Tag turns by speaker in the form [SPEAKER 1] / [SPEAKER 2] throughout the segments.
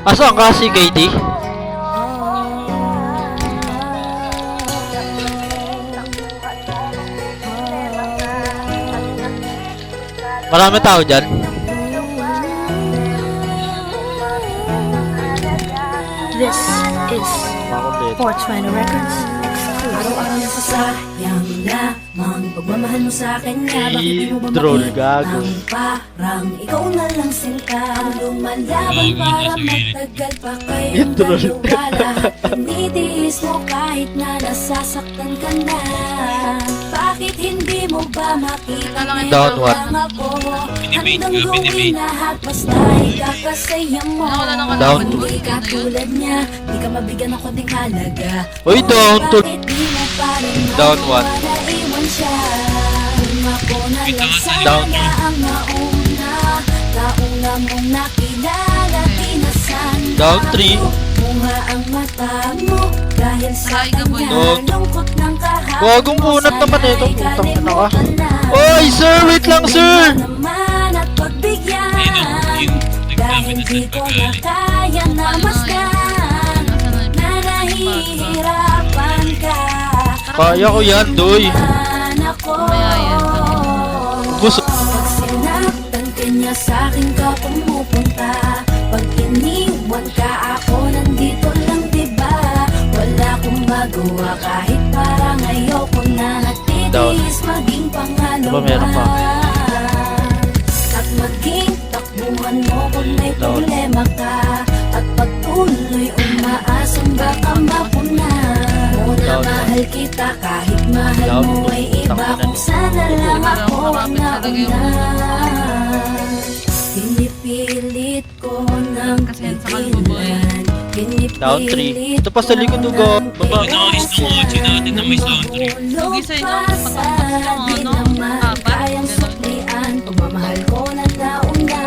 [SPEAKER 1] Asaan ka si KD? Marami tao dyan.
[SPEAKER 2] This is 420 Records exclusive.
[SPEAKER 3] Araw-araw na sasayang lamang pagmamahal mo sa akin nga. Bakit di mo ba
[SPEAKER 1] Troll
[SPEAKER 3] makita
[SPEAKER 1] gago.
[SPEAKER 3] ang parang ikaw na lang sinta ang lumalaban para magtagal pa kayo dalawa. Lahat tinitiis mo kahit na nasasaktan ka na. Bakit hindi mo ba makita ngayon
[SPEAKER 1] Downward.
[SPEAKER 3] lang ako? Handang gawin lahat basta ikakasaya mo.
[SPEAKER 1] Down to.
[SPEAKER 3] Hindi ka tulad niya, di ka mabigyan ng konting halaga.
[SPEAKER 1] Uy, down to.
[SPEAKER 3] Bakit di mo pa rin
[SPEAKER 1] Down one.
[SPEAKER 3] naiwan siya? Kung ako na lang
[SPEAKER 1] Down
[SPEAKER 3] sana ang nauna mong nakilala, tinasan
[SPEAKER 1] Down three.
[SPEAKER 3] Bunga ang mata mo dahil sa kanya
[SPEAKER 1] Down.
[SPEAKER 3] lungkot ng kahapon.
[SPEAKER 1] Gagong bunat naman
[SPEAKER 3] Sana'y
[SPEAKER 1] ito, putang ina ka.
[SPEAKER 3] kalimutan na.
[SPEAKER 1] Oy, sir! Wait lang, sir!
[SPEAKER 3] Naman at pagbigyan dahil di ko na kaya na masdan na nahihirapan ka.
[SPEAKER 1] Kaya ko yan, doy. Gusto.
[SPEAKER 3] Pag sinaktan ka niya sa'kin ka pumupunta. Pag iniwan ka ako nandito lang diba. Wala kong magawa kahit parang ayoko na natitis maging pangalawa.
[SPEAKER 1] Diba meron pa?
[SPEAKER 3] At maging takbuhan mo kung may
[SPEAKER 1] Down.
[SPEAKER 3] problema ka. At pagtuloy umaasang baka mapuna. Muna
[SPEAKER 1] Down.
[SPEAKER 3] mahal kita kahit mahal
[SPEAKER 1] Down.
[SPEAKER 3] mo ay iba. Kung sana lang ako ang nauna. Pinipilit ko ng pigilan.
[SPEAKER 1] Down three. Ito pa sa likod ugo. Baba.
[SPEAKER 4] Inaayos ng kotse natin na may soundtrack.
[SPEAKER 2] Gisa nyo, patapos yung apat.
[SPEAKER 3] Kayang suklian, pagmamahal ko na nauna.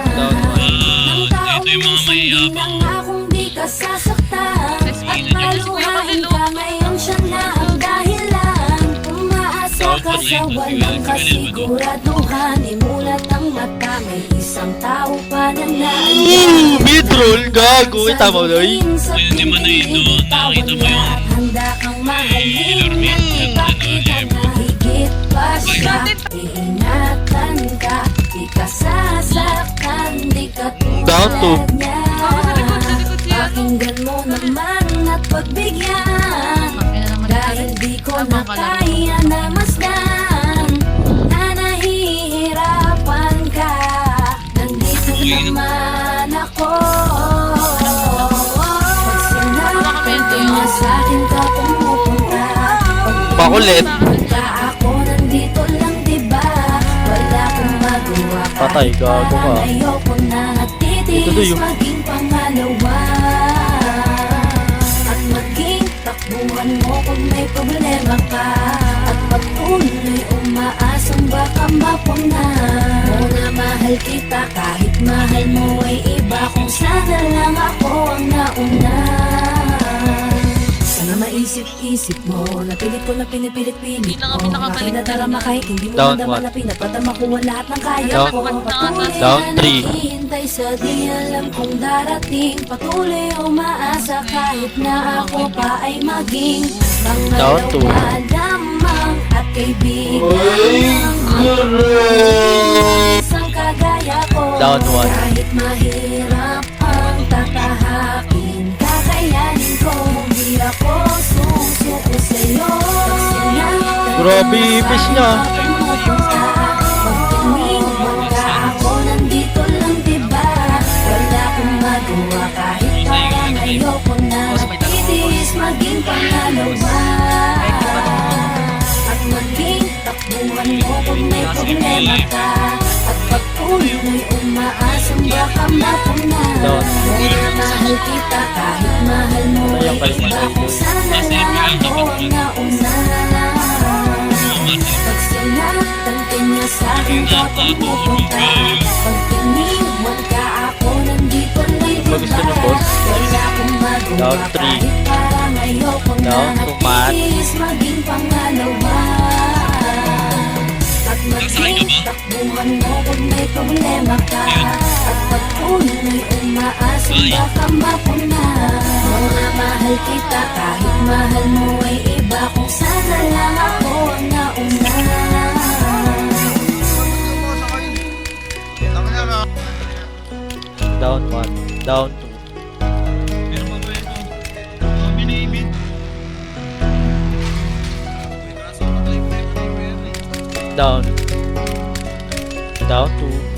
[SPEAKER 4] Ito yung mga mayayabang.
[SPEAKER 3] Akong di ka sasaktan. At maluhain ka ngayon siya na ang dahilan. Umaasa ka sa walang kasiguraduhan. Imulat ang mata, may isang tao pa na naan.
[SPEAKER 1] Mid-roll, gago. Tama, doy.
[SPEAKER 4] Ayun, di man na yun doon. Nakakita mo yung
[SPEAKER 3] Handa kang mahalin
[SPEAKER 4] Lormin,
[SPEAKER 3] at
[SPEAKER 4] yung
[SPEAKER 3] ipakita na higit pa siya. Iingatan ka, di ka sasaktan, di ka
[SPEAKER 1] Down to.
[SPEAKER 3] tulad niya. Pakinggan mo naman at pagbigyan, dahil di ko na kaya na masdan na nahihirapan ka. Nandito naman ako. Pag sinaktan ka niya sa'kin ka pumupunta.
[SPEAKER 1] Makulit.
[SPEAKER 3] Ka ako nandito lang diba. Wala kong magawa
[SPEAKER 1] Patay, gago ka.
[SPEAKER 3] ayoko na
[SPEAKER 1] Ito doy,
[SPEAKER 3] natitis
[SPEAKER 1] oh.
[SPEAKER 3] maging pangalawa. At maging takbuhan mo kung may problema ka. At pagtuloy umaasang baka mapuna. Muna mahal kita kahit mahal mo ay iba. Kung sana lang ako ang nauna. Sana maisip-isip mo na pilit ko na pinipilit-pilit
[SPEAKER 2] Hindi na nga
[SPEAKER 3] ko.
[SPEAKER 2] pinakabalik
[SPEAKER 3] Aking nadarama kahit hindi mo
[SPEAKER 1] Down
[SPEAKER 3] nadama
[SPEAKER 1] one.
[SPEAKER 3] na pinapadama ko ang lahat ng kaya
[SPEAKER 1] Down.
[SPEAKER 3] ko. Patuloy
[SPEAKER 1] Down
[SPEAKER 3] na
[SPEAKER 1] three.
[SPEAKER 3] naghihintay sa di alam kung darating. Patuloy umaasa kahit na ako pa ay maging
[SPEAKER 1] Down two.
[SPEAKER 3] pangalawa lamang at kaibigan. Isang kagaya ko.
[SPEAKER 1] Down one.
[SPEAKER 3] Kahit mahirap ang tatahakin, kakayanin ko. Hindi ako susuko sa'yo.
[SPEAKER 1] Grabe, ipis niya.
[SPEAKER 3] Pag iniwan ka ako, nandito lang diba. Wala akong magawa kahit parang ayoko na natitis maging pangalawa. At maging takbuhan mo kung may problema ka. At pagtuloy umaasang baka mapuna. Muna mahal kita kahit mahal mo ay iba. Kung sana lang ako ang nauna. Pag sinaktan ka niya sa'kin ka pumupunta. Pag iniwan ka ako nandito lang
[SPEAKER 1] Pag gusto niyo, boss?
[SPEAKER 3] Wala akong magawa
[SPEAKER 1] Down three.
[SPEAKER 3] kahit parang ayoko na
[SPEAKER 1] Down to mat.
[SPEAKER 3] natitis maging pangalawa. Hayaan mo kung may problema ka At pagpuloy umaasang baka mapuna Mga mahal kita kahit mahal mo ay iba Kung sana lang ako ang nauna
[SPEAKER 1] Down 1, down 2.
[SPEAKER 4] Meron pa ba ito? Mga binibit.
[SPEAKER 1] Down. Down 2.